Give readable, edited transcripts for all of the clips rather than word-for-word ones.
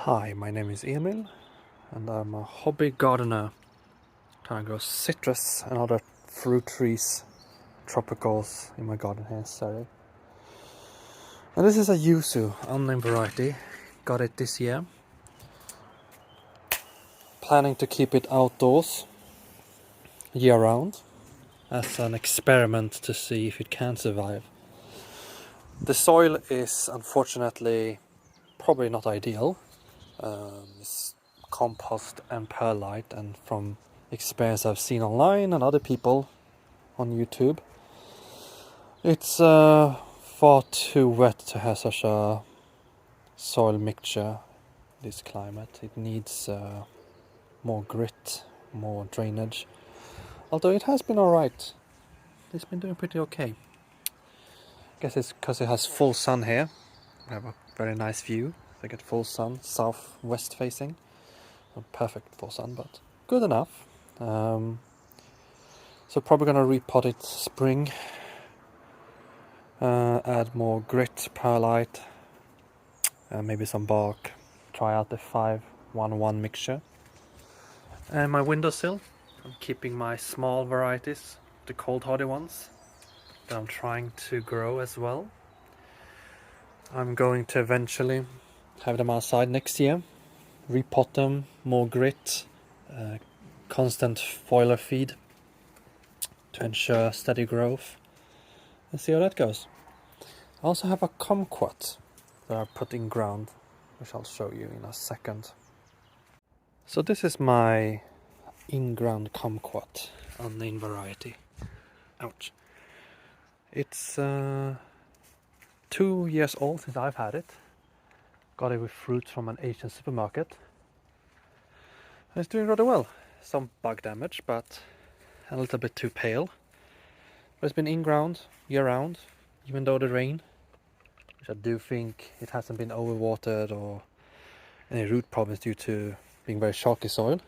Hi, my name is Emil and I'm a hobby gardener trying to grow citrus and other fruit trees, tropicals in my garden here in Surrey. And this is a yuzu, unnamed variety. Got it this year. Planning to keep it outdoors year round as an experiment to see if it can survive. The soil is unfortunately probably not ideal. It's compost and perlite, and from experience I've seen online and other people on YouTube, it's far too wet to have such a soil mixture this climate. It needs more grit, more drainage, although it has been alright. It's been doing pretty okay. I guess it's because it has full sun here. We have a very nice view. I get full sun, southwest facing. Not perfect full sun, but good enough. So probably gonna repot it spring. Add more grit, perlite, maybe some bark. Try out the 5-1-1 mixture. And my windowsill, I'm keeping my small varieties, the cold hardy ones, that I'm trying to grow as well. I'm going to eventually have them outside next year, repot them, more grit, constant foliar feed to ensure steady growth, and see how that goes. I also have a kumquat that I put in ground, which I'll show you in a second. So this is my in-ground kumquat, unnamed variety. Ouch. It's 2 years old since I've had it. Got it with fruit from an Asian supermarket. And it's doing rather well. Some bug damage, but a little bit too pale. But it's been in-ground year round, even though the rain, which I do think it hasn't been overwatered or any root problems due to being very chalky soil.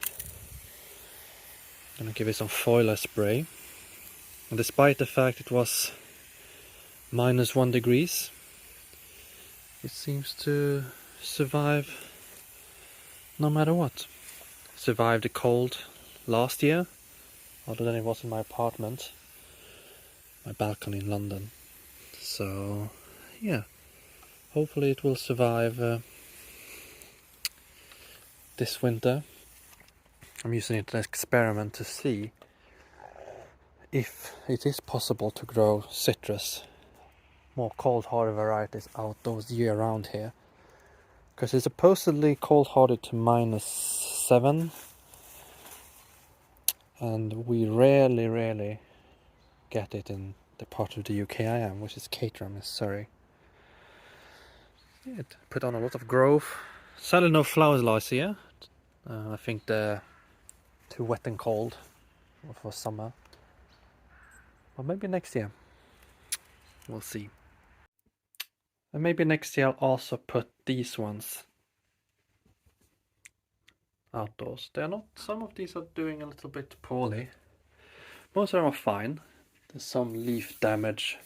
I'm gonna give it some foliar spray. And despite the fact it was -1 degrees, it seems to survive no matter what. Survived the cold last year, other than it was in my apartment, my balcony in London. So yeah, hopefully it will survive this winter. I'm using it as an experiment to see if it is possible to grow citrus, more cold hardy varieties outdoors year round here, because it's supposedly cold hardy to -7, and we rarely get it in the part of the UK I am, which is Caterham in Surrey. It put on a lot of growth. Sadly no flowers last year. I think they're too wet and cold for summer. But maybe next year. We'll see. And maybe next year I'll also put these ones outdoors. They're not, some of these are doing a little bit poorly. Most of them are fine. There's some leaf damage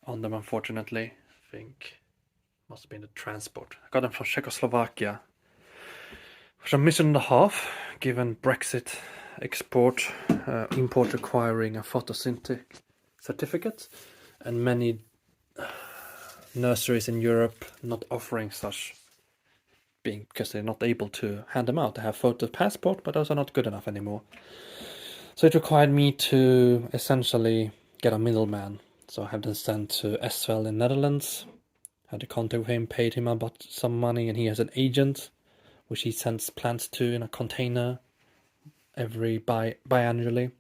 on them, unfortunately. I think must have been the transport. I got them from Czechoslovakia, which are mission and a half, given Brexit import requiring a photosynthetic certificate, and many nurseries in Europe not offering such, being because they're not able to hand them out. They have photo passport, but those are not good enough anymore. So it required me to essentially get a middleman. So I have them sent to Esvel in Netherlands. Had a contact with him, paid him about some money, and he has an agent, which he sends plants to in a container every biannually,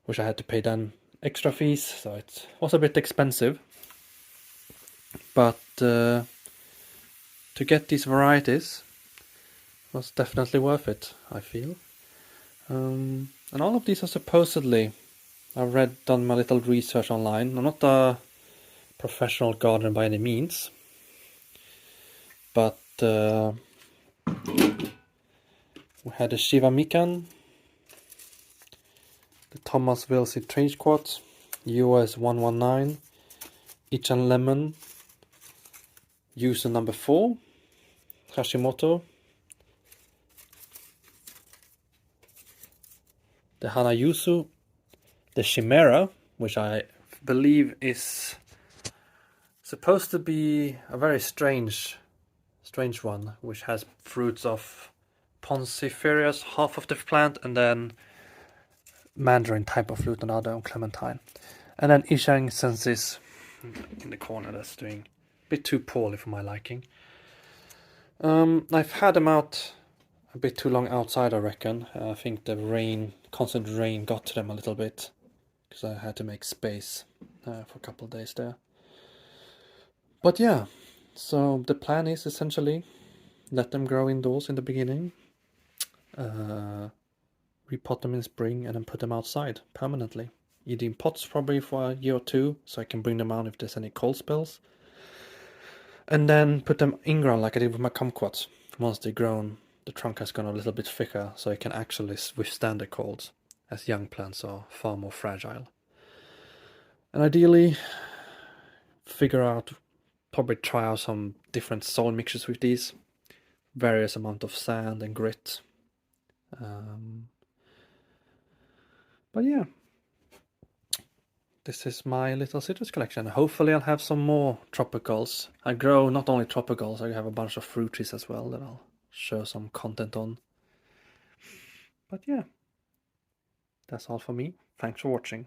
which I had to pay then extra fees, so it was a bit expensive. But to get these varieties was definitely worth it, I feel. And all of these are supposedly, I've done my little research online. I'm not a professional gardener by any means, but we had the Shiva Mikan, the Thomas Wilsey Trench Quat, US 119, Ichan Lemon, user number 4, Hashimoto, the Hanayusu, the Chimera, which I believe is supposed to be a very strange one, which has fruits of Ponciferias, half of the plant, and then mandarin type of fruit, another on clementine. And then Ishang Sensis in the corner that's doing a bit too poorly for my liking. I've had them out a bit too long outside, I reckon. I think the constant rain got to them a little bit, because I had to make space for a couple of days there. But yeah, so the plan is essentially let them grow indoors in the beginning, repot them in spring, and then put them outside permanently. Either in pots probably for a year or two, so I can bring them out if there's any cold spells. And then put them in ground like I did with my kumquats. Once they're grown, the trunk has gone a little bit thicker, so it can actually withstand the colds, as young plants are far more fragile. And ideally, probably try out some different soil mixtures with these. Various amount of sand and grit. But yeah, this is my little citrus collection. Hopefully I'll have some more tropicals. I grow not only tropicals, I have a bunch of fruit trees as well that I'll show some content on. But yeah, that's all for me. Thanks for watching.